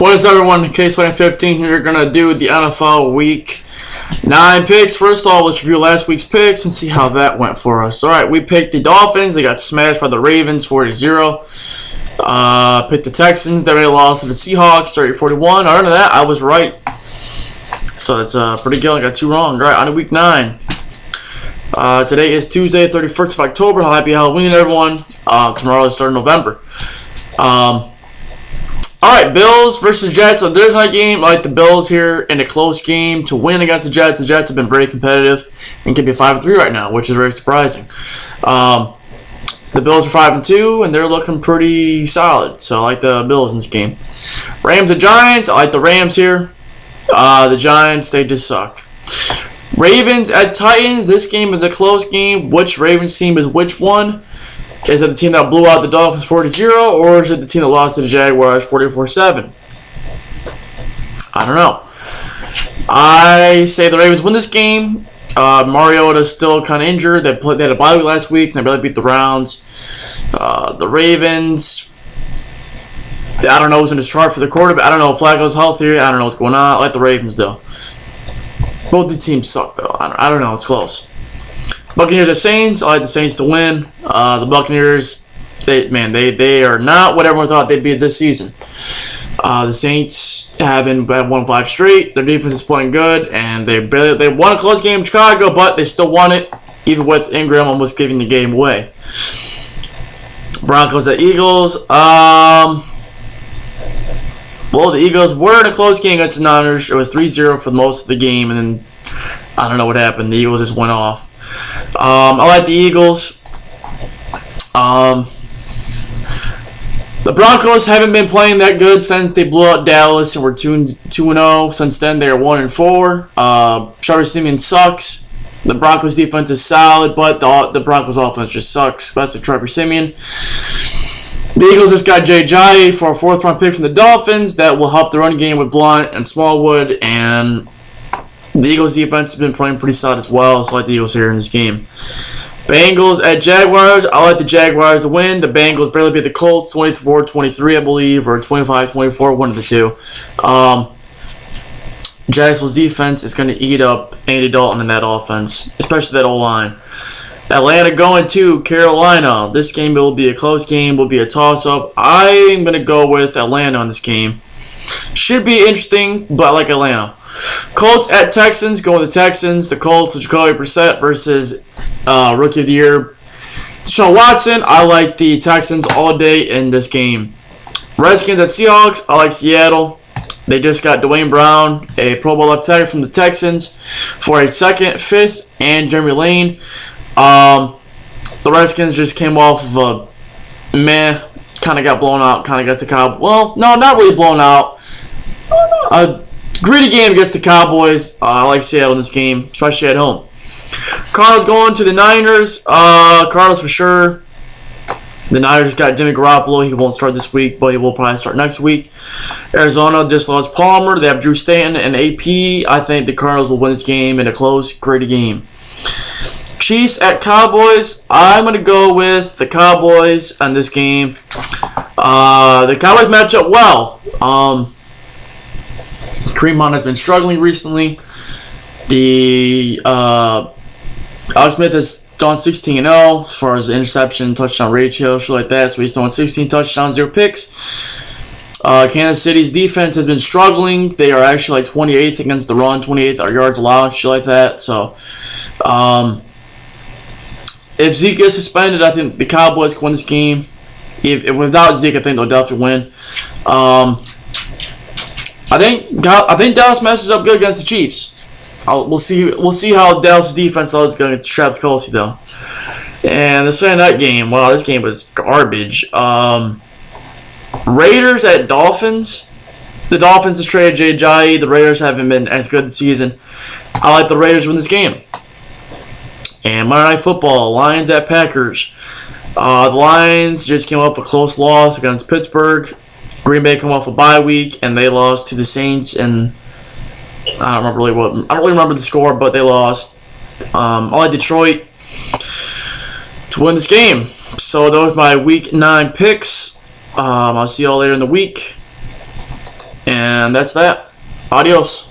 What is everyone? Case 15 here. We're gonna do the NFL Week 9 picks. First of all, let's review last week's picks and see how that went for us. All right, we picked the Dolphins. They got smashed by the Ravens, 40-0. Picked the Texans. They lost to the Seahawks, 30-41. Other than that, I was right. So that's pretty good. I got 2 wrong. All right, on to Week 9. Today is Tuesday, 31st of October. Happy Halloween, everyone. Tomorrow is the start of November. Alright, Bills versus Jets. So there's my game. I like the Bills here in a close game to win against the Jets. The Jets have been very competitive and can be 5-3 right now, which is very surprising. The Bills are 5-2 and they're looking pretty solid. So I like the Bills in this game. Rams and Giants. I like the Rams here. The Giants, they just suck. Ravens at Titans. This game is a close game. Which Ravens team is which one? Is it the team that blew out the Dolphins 40-0, or is it the team that lost to the Jaguars 44-7? I don't know. I say the Ravens win this game. Mariota's still kind of injured. They had a bye week last week, and they really beat the Browns. The Ravens, I don't know who's in this chart for the quarterback. I don't know if Flacco's healthy. I don't know what's going on. I like the Ravens, though. Both the teams suck, though. I don't know. It's close. Buccaneers at Saints. I like the Saints to win. The Buccaneers, they are not what everyone thought they'd be this season. The Saints haven't won 5 straight. Their defense is playing good, and they won a close game in Chicago, but they still won it, even with Ingram almost giving the game away. Broncos at Eagles. Well, the Eagles were in a close game against the Niners. It was 3-0 for most of the game, and then I don't know what happened. The Eagles just went off. I like the Eagles. The Broncos haven't been playing that good since they blew out Dallas and were 2-0. Since then, they are 1-4. Trevor Siemian sucks. The Broncos defense is solid, but the Broncos offense just sucks, especially Trevor Siemian. The Eagles just got Jay Ajayi for a 4th-round pick from the Dolphins that will help the running game with Blount and Smallwood, and the Eagles defense has been playing pretty solid as well, so I like the Eagles here in this game. Bengals at Jaguars. I like the Jaguars to win. The Bengals barely beat the Colts, 24-23, I believe, or 25-24, one of the two. Jacksonville's defense is going to eat up Andy Dalton in that offense, especially that O-line. Atlanta going to Carolina. This game will be a close game, will be a toss-up. I'm going to go with Atlanta on this game. Should be interesting, but I like Atlanta. Colts at Texans, going with the Texans. The Colts, Jacoby Brissett versus Rookie of the Year Deshaun Watson. I like the Texans all day in this game. Redskins at Seahawks. I like Seattle. They just got Dwayne Brown, a Pro Bowl left tackle from the Texans, for a 2nd, 5th, and Jeremy Lane. The Redskins just came off of a meh, kind of got blown out, kind of got the Cowboys. Well, no, not really blown out. A gritty game against the Cowboys. I like Seattle in this game, especially at home. Cardinals going to the Niners. Cardinals for sure. The Niners got Jimmy Garoppolo. He won't start this week, but he will probably start next week. Arizona just lost Palmer. They have Drew Stanton and AP. I think the Cardinals will win this game in a close, gritty game. Chiefs at Cowboys. I'm going to go with the Cowboys on this game. The Cowboys match up well. Kareem Hunt has been struggling recently. Alex Smith has gone 16-0 as far as the interception, touchdown ratio, shit like that. So he's throwing 16 touchdowns, 0 picks. Kansas City's defense has been struggling. They are actually like 28th against the run, 28th yards allowed, shit like that. So if Zeke is suspended, I think the Cowboys can win this game. Without Zeke, I think they'll definitely win. I think Dallas matches up good against the Chiefs. We'll see how Dallas' defense is going to Travis Kelce, though. And the Sunday night game, wow, this game was garbage. Raiders at Dolphins. The Dolphins has traded Jay Ajayi. The Raiders haven't been as good this season. I like the Raiders to win this game. And Monday Night Football, Lions at Packers. The Lions just came up with a close loss against Pittsburgh. Green Bay come off a bye week, and they lost to the Saints, and I don't really remember the score, but they lost. I like Detroit to win this game. So those are my Week 9 picks. I'll see y'all later in the week. And And that's that. Adios.